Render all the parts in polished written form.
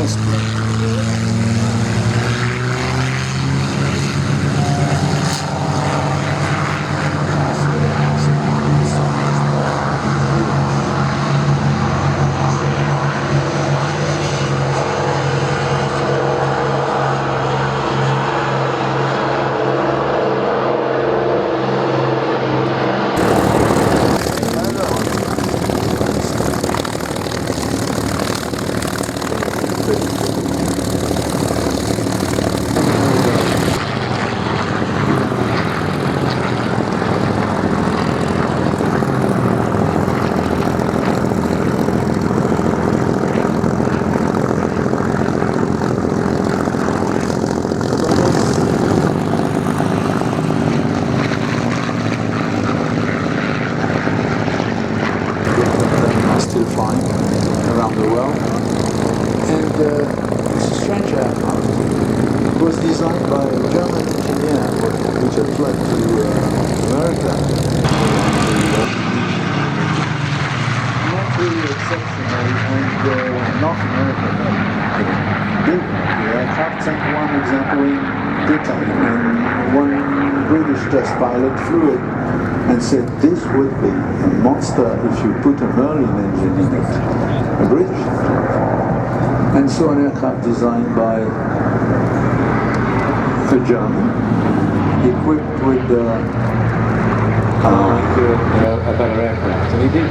nice plane. Around the world, and it's a strange aircraft. It was designed by a German engineer which had fled to America. Not really exceptional, and North America built the aircraft. And one example in Britain, and one British test pilot flew it and said this would be a monster if you put a Merlin engine in it, a British. And so an aircraft designed by a German, equipped with a better aircraft, and he did.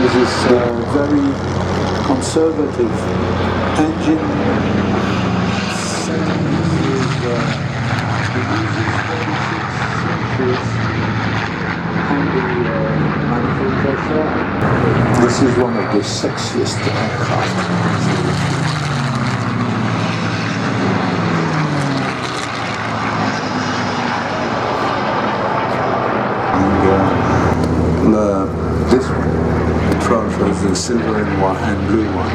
This is a very conservative engine. This is one of the sexiest aircraft. And this one, in front was the silver and blue one.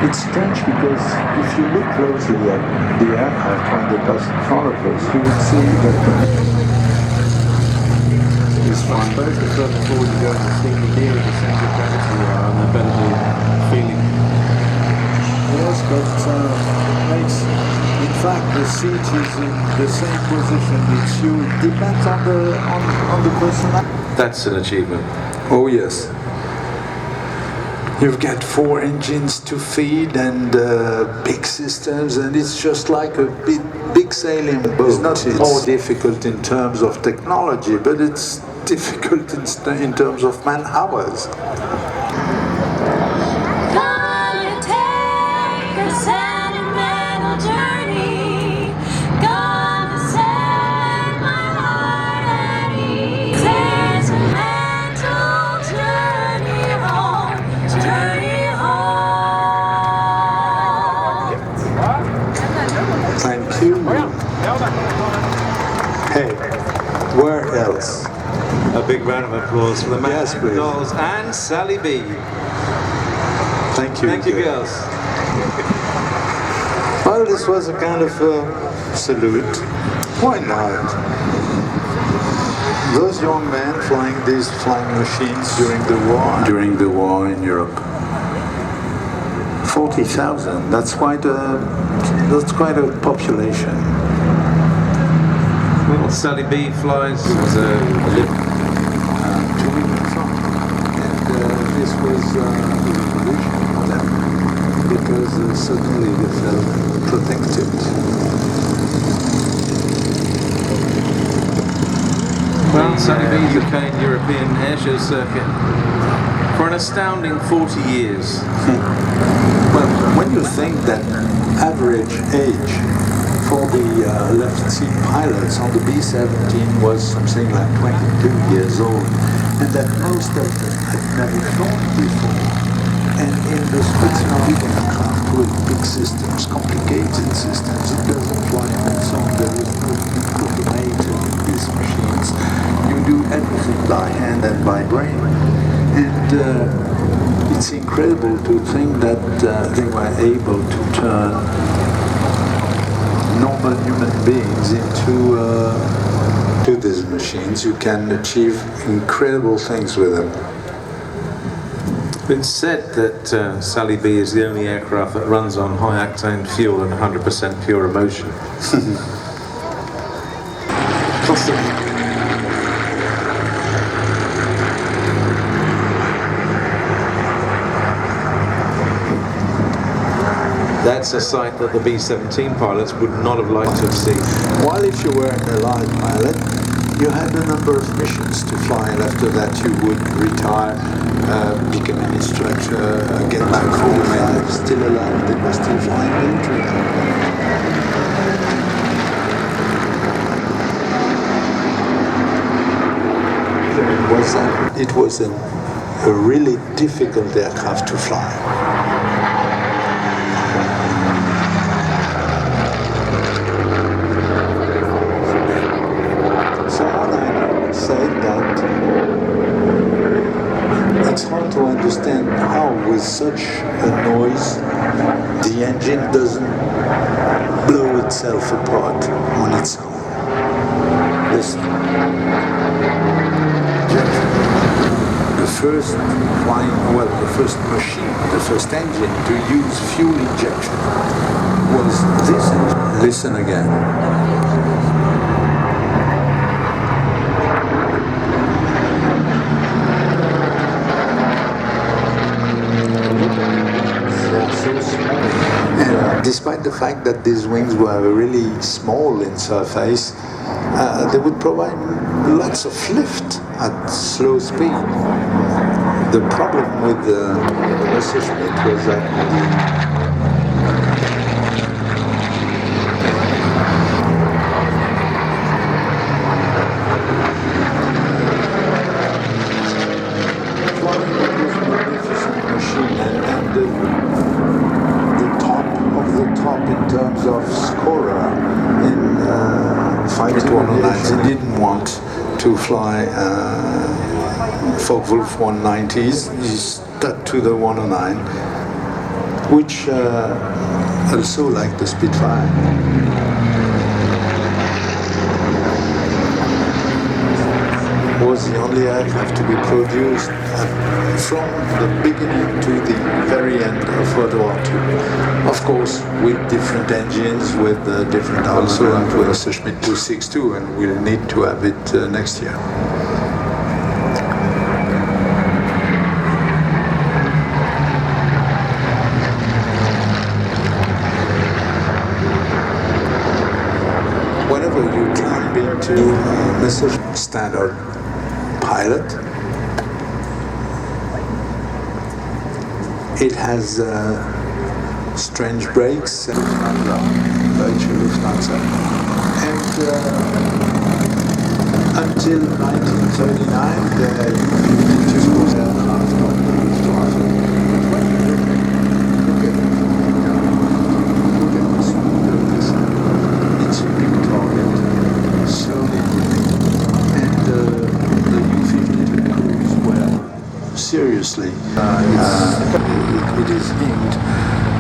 It's strange because if you look closely at the aircraft when they pass in front of us, you will see that this one. I suppose the further forward you go in the seat, the nearer the centre of gravity you are, and the better the feeling. Yes, but it makes, in fact, the seat is in the same position. It depends on the personality. That's an achievement. Oh yes. You've got 4 engines to feed and big systems, and it's just like a big sailing boat. It's more difficult in terms of technology, but it's difficult in terms of man hours. Thank you. Hey, where else? A big round of applause for the Manhattan Dolls and Sally B. Thank you. Thank you, girls. Well, this was a kind of salute. Why not? Those young men flying these flying machines during the war in Europe. 40,000. That's quite a population. Well, Sally B flies as a little. And this was a revolution for them because suddenly they felt protected. Well, Sally B's UK European airshow circuit for an astounding 40 years. Well, when you think that average age for the left seat pilots on the B17 was something like 22 years old, and that most of them had never flown before, and in the big aircraft with big systems, complicated systems, it doesn't fly on its own, there is no automated, these machines. You do everything by hand and by brain. And it's incredible to think that they were able to turn normal human beings into to these machines. You can achieve incredible things with them. It's said that Sally B is the only aircraft that runs on high-octane fuel and 100% pure emotion. That's a sight that the B-17 pilots would not have liked to have seen. While if you were an allied pilot, you had a number of missions to fly, and after that you would retire, become an instructor, get back home, and still alive, they were still flying military. It was a really difficult aircraft to fly. It's hard to understand how, with such a noise, the engine doesn't blow itself apart on its own. Listen. The first the first machine, the first engine to use fuel injection was this engine. Listen again. Despite the fact that these wings were really small in surface, they would provide lots of lift at slow speed. The problem with the Messerschmitt was that in terms of scorer in fighting 109s. He didn't want to fly Focke-Wulf 190s. He stuck to the 109, which also like the Spitfire. Was the only aircraft to be produced from the beginning to the very end of World War II. Of course, with different engines, with different also and with Messerschmitt 262, and we'll need to have it next year. Whenever you climb into Messerschmitt standard pilot, it has strange brakes and until 1939 the U52 was it's a big target, slowly moving, and the U52 crews were seriously it is hinged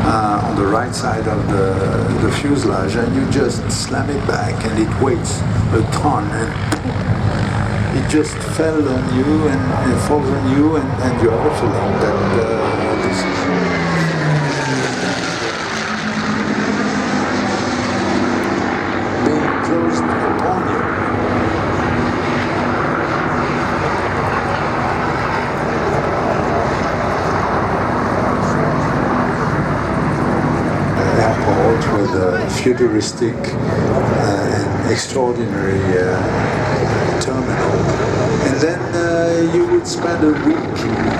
on the right side of the fuselage, and you just slam it back and it weighs a ton, and it just fell on you and it falls on you, and you have a feeling that this is being closed upon you. With a futuristic and extraordinary terminal, and then you would spend a week.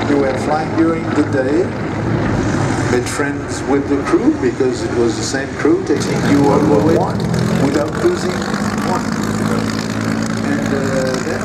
You were flying during the day, made friends with the crew because it was the same crew taking you all the way without losing one.